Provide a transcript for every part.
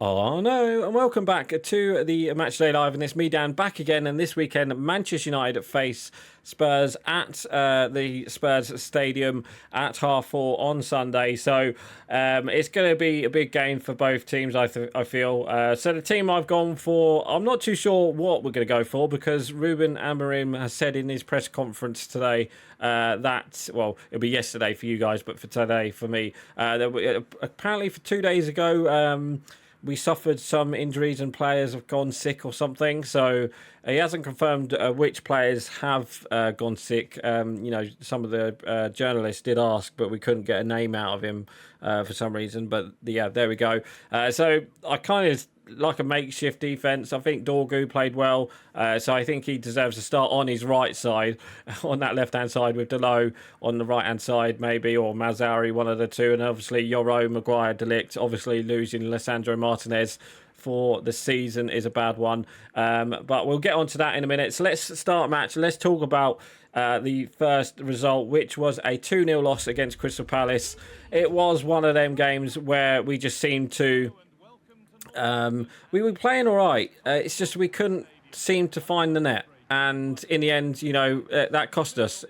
Oh no, and welcome back to the Matchday Live, and it's me, Dan, back again. And this weekend, Manchester United face Spurs at the Spurs Stadium at 4:30 on Sunday. So it's going to be a big game for both teams, I feel. So the team I've gone for, I'm not too sure what we're going to go for because Ruben Amorim has said in his press conference today that, well, it'll be yesterday for you guys, but for today for me, apparently for 2 days ago, we suffered some injuries and players have gone sick or something. So he hasn't confirmed which players have gone sick. Some of the journalists did ask, but we couldn't get a name out of him for some reason. But yeah, there we go. So I kind of like a makeshift defense. I think Dorgu played well, so I think he deserves to start on his right side, on that left-hand side with Delo on the right-hand side maybe, or Mazzari, one of the two, and obviously Yoro, Maguire, Delict. Obviously losing Lissandro Martinez for the season is a bad one, but we'll get on to that in a minute. So let's start match. Let's talk about the first result, which was a 2-0 loss against Crystal Palace. It was one of them games where we just seemed to we were playing all right. It's just we couldn't seem to find the net, and in the end, that cost us.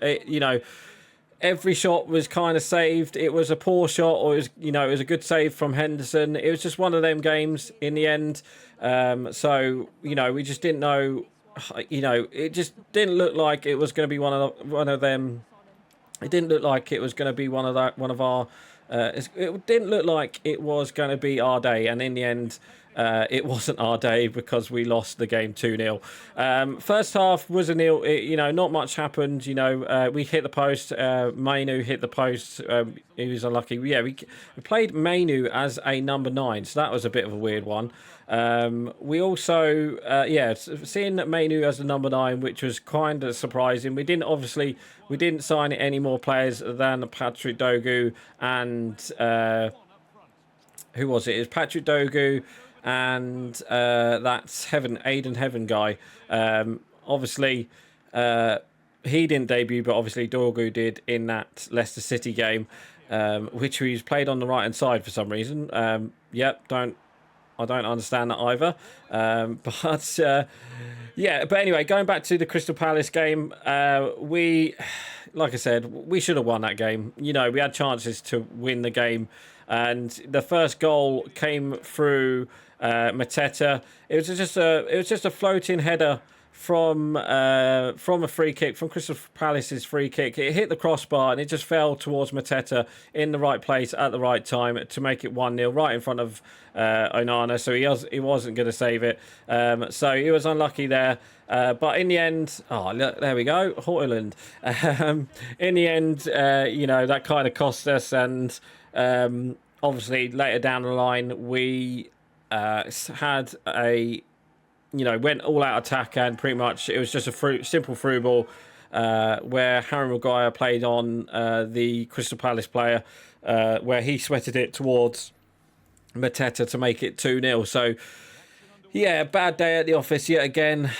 Every shot was kind of saved. It was a poor shot, or it was a good save from Henderson. It was just one of them games in the end. We just didn't know. It just didn't look like it was going to be one of them. It didn't look like it was going to be one of our. It didn't look like it was going to be our day, and in the end, it wasn't our day because we lost the game 2-0. First half was a nil. Not much happened. We hit the post. Mainu hit the post. He was unlucky. Yeah, we played Mainu as a number 9, so that was a bit of a weird one. We also, seeing Mainu as the number 9, which was kind of surprising. We didn't sign any more players than Patrick Dogu and who was it? It was Patrick Dogu and that's Aiden Heaven guy. Obviously, he didn't debut, but obviously Dogu did in that Leicester City game, which he's played on the right hand side for some reason. I don't understand that either. But anyway, going back to the Crystal Palace game, like I said, we should have won that game. We had chances to win the game, and the first goal came through Mateta. It was just a floating header from a free kick, from Crystal Palace's free kick. It hit the crossbar and it just fell towards Mateta in the right place at the right time to make it 1-0 right in front of Onana. So he wasn't going to save it. So he was unlucky there. But in the end, look, there we go, Hoyland. In the end, that kind of cost us. And obviously later down the line, we had a went all out attack, and pretty much it was just a simple through ball where Harry Maguire played on the Crystal Palace player, where he sweated it towards Mateta to make it 2-0. So, yeah, bad day at the office yet again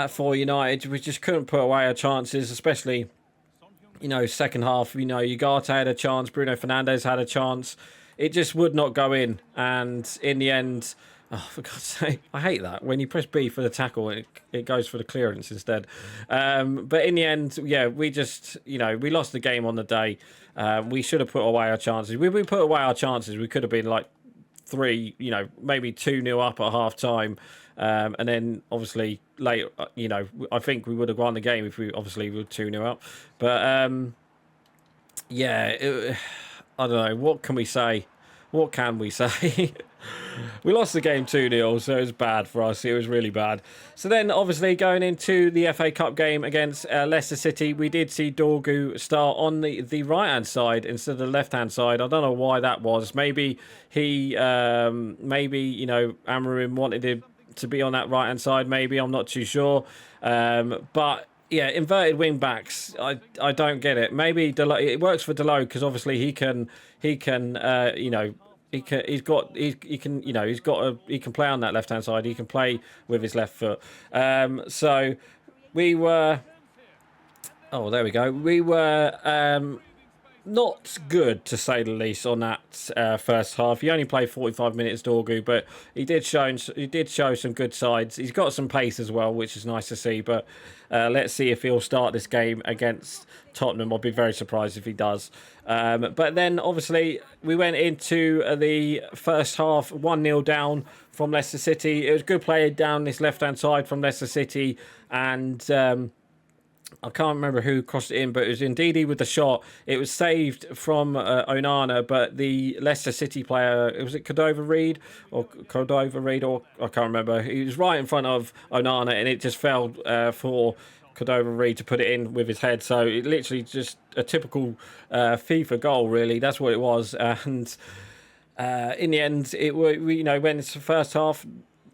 for United. We just couldn't put away our chances, especially, second half. Ugarte had a chance, Bruno Fernandes had a chance. It just would not go in, and in the end... Oh, for God's sake, I hate that. When you press B for the tackle, it goes for the clearance instead. But in the end, yeah, we just, we lost the game on the day. We should have put away our chances. If we put away our chances, we could have been like 3, maybe 2-0 up at half time. And then obviously later, I think we would have won the game if we obviously were 2-0 up. But I don't know. What can we say? What can we say? We lost the game 2-0, so it was bad for us. It was really bad. So then, obviously, going into the FA Cup game against Leicester City, we did see Dorgu start on the right-hand side instead of the left-hand side. I don't know why that was. Maybe Amorim wanted him to be on that right-hand side. Maybe, I'm not too sure. But... yeah, inverted wing backs. I don't get it. Maybe it works for Delo because obviously he can he can play on that left hand side. He can play with his left foot. So we were. Oh, there we go. We were not good, to say the least, on that first half. He only played 45 minutes, Dorgu, but he did show some good sides. He's got some pace as well, which is nice to see. But let's see if he'll start this game against Tottenham. I'll be very surprised if he does. But then, obviously, we went into the first half 1-0 down from Leicester City. It was good play down this left-hand side from Leicester City, and I can't remember who crossed it in, but it was Ndidi with the shot. It was saved from Onana, but the Leicester City player, was it Cordova Reed, or I can't remember. He was right in front of Onana, and it just fell for Cordova Reed to put it in with his head. So it literally just a typical FIFA goal, really. That's what it was. And in the end, we went into the first half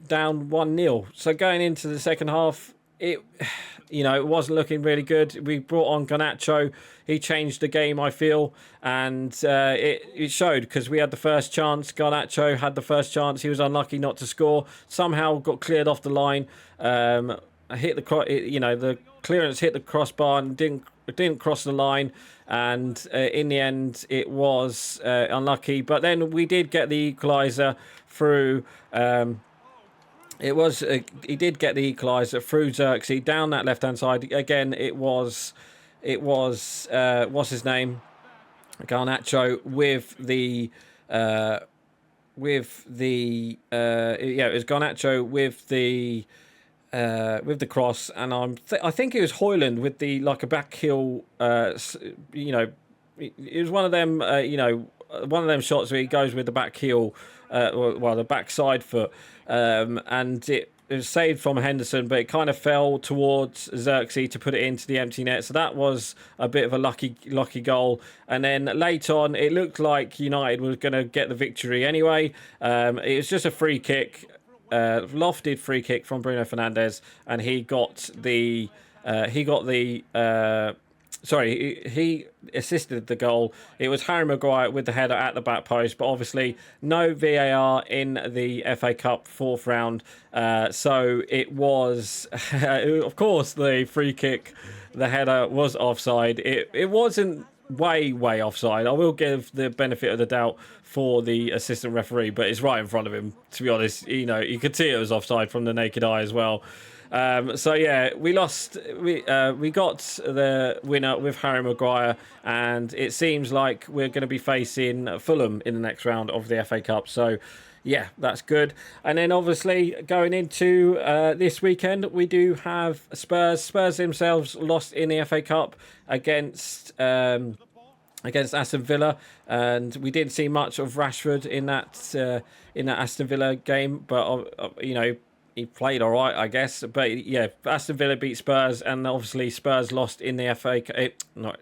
down 1-0. So going into the second half, it wasn't looking really good. We brought on Garnacho. He changed the game, I feel, and it showed, because we had the first chance. Garnacho had the first chance. He was unlucky not to score. Somehow got cleared off the line. The clearance hit the crossbar and didn't cross the line. And in the end, it was unlucky. But then we did get the equaliser through. He did get the equaliser through Xerxes down that left hand side. Again, it was what's his name, Garnacho with the it was Garnacho with the cross, and I think it was Højlund with the a back heel. It was one of them. One of them shots where he goes with the back heel, the back side foot, and it was saved from Henderson, but it kind of fell towards Xerxes to put it into the empty net. So that was a bit of a lucky goal. And then later on, it looked like United was going to get the victory anyway. It was just a free kick, lofted free kick from Bruno Fernandes, and he assisted the goal. It was Harry Maguire with the header at the back post, but obviously no VAR in the FA Cup fourth round. So it was, of course, the free kick, the header was offside. It wasn't way offside. I will give the benefit of the doubt for the assistant referee, but it's right in front of him, to be honest. You could see it was offside from the naked eye as well. So yeah, we lost. We got the winner with Harry Maguire, and it seems like we're going to be facing Fulham in the next round of the FA Cup. So yeah, that's good. And then obviously going into this weekend, we do have Spurs. Spurs themselves lost in the FA Cup against Aston Villa, and we didn't see much of Rashford in that Aston Villa game, but he played all right, I guess. But yeah, Aston Villa beat Spurs, and obviously Spurs lost in the not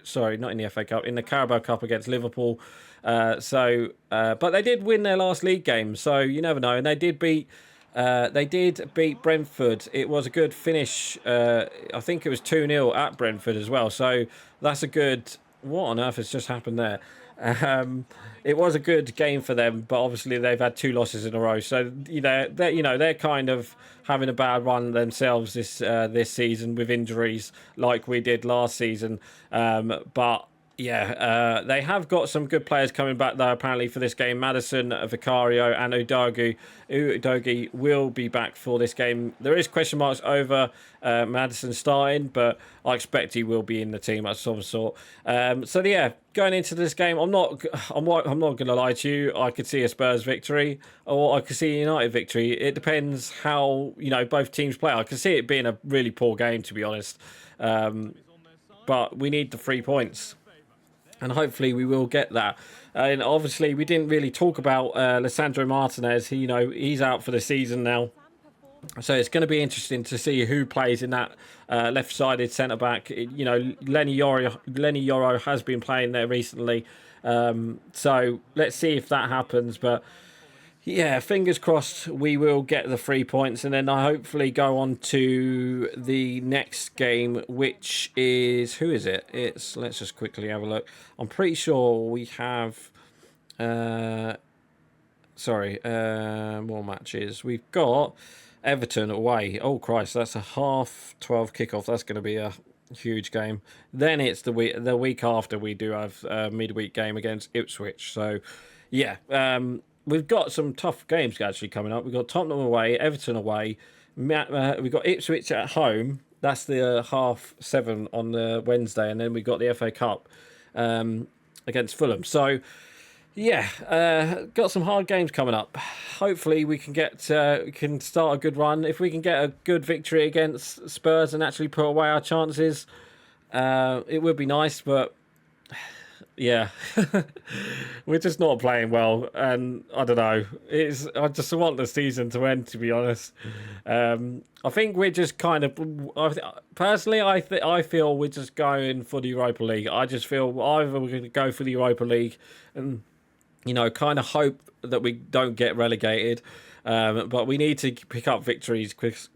in the FA Cup, in the Carabao Cup against Liverpool. But they did win their last league game, so you never know. And they did beat Brentford. It was a good finish. I think it was 2-0 at Brentford as well. So that's a good. What on earth has just happened there? It was a good game for them, but obviously they've had 2 losses in a row. So they're kind of having a bad run themselves this season with injuries, like we did last season. But yeah, they have got some good players coming back though, apparently, for this game. Maddison, Vicario and Udogie. Udogie will be back for this game. There is question marks over Maddison starting, but I expect he will be in the team at some sort. So yeah, going into this game, I'm not going to lie to you. I could see a Spurs victory, or I could see a United victory. It depends how both teams play. I could see it being a really poor game, to be honest. But we need the 3 points. And hopefully we will get that. And obviously we didn't really talk about Lisandro Martinez. He's out for the season now. So it's going to be interesting to see who plays in that left-sided centre-back. Lenny Yoro has been playing there recently. So let's see if that happens. But yeah, fingers crossed we will get the 3 points, and then I hopefully go on to the next game, which is, who is it? Let's just quickly have a look. I'm pretty sure we have more matches. We've got Everton away. Oh Christ, that's a 12:30 kickoff. That's going to be a Huge game. Then it's the week after we do have a midweek game against Ipswich. So, yeah, we've got some tough games actually coming up. We've got Tottenham away, Everton away. We've got Ipswich at home. That's the 7:30 on the Wednesday, and then we've got the FA Cup against Fulham. So, yeah, got some hard games coming up. Hopefully, we can can start a good run. If we can get a good victory against Spurs and actually put away our chances, it would be nice. But yeah, we're just not playing well, and I don't know. I just want the season to end, to be honest. I think we're just kind of. Personally, I feel we're just going for the Europa League. I just feel either we're going to go for the Europa League and, kind of hope that we don't get relegated. But we need to pick up victories because,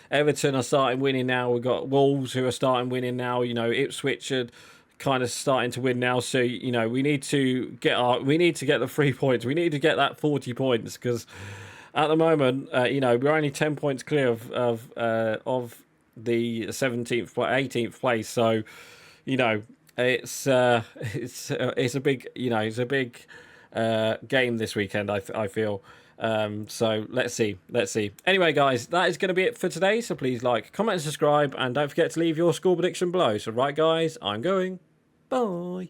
Everton are starting winning now. We've got Wolves who are starting winning now. Ipswich are kind of starting to win now. So, we need to get the 3 points. We need to get that 40 points because at the moment, we're only 10 points clear of the 17th, 18th place. So, it's a big game this weekend. I feel. So let's see. Anyway, guys, that is going to be it for today. So please like, comment, and subscribe, and don't forget to leave your score prediction below. So right, guys, I'm going. Bye.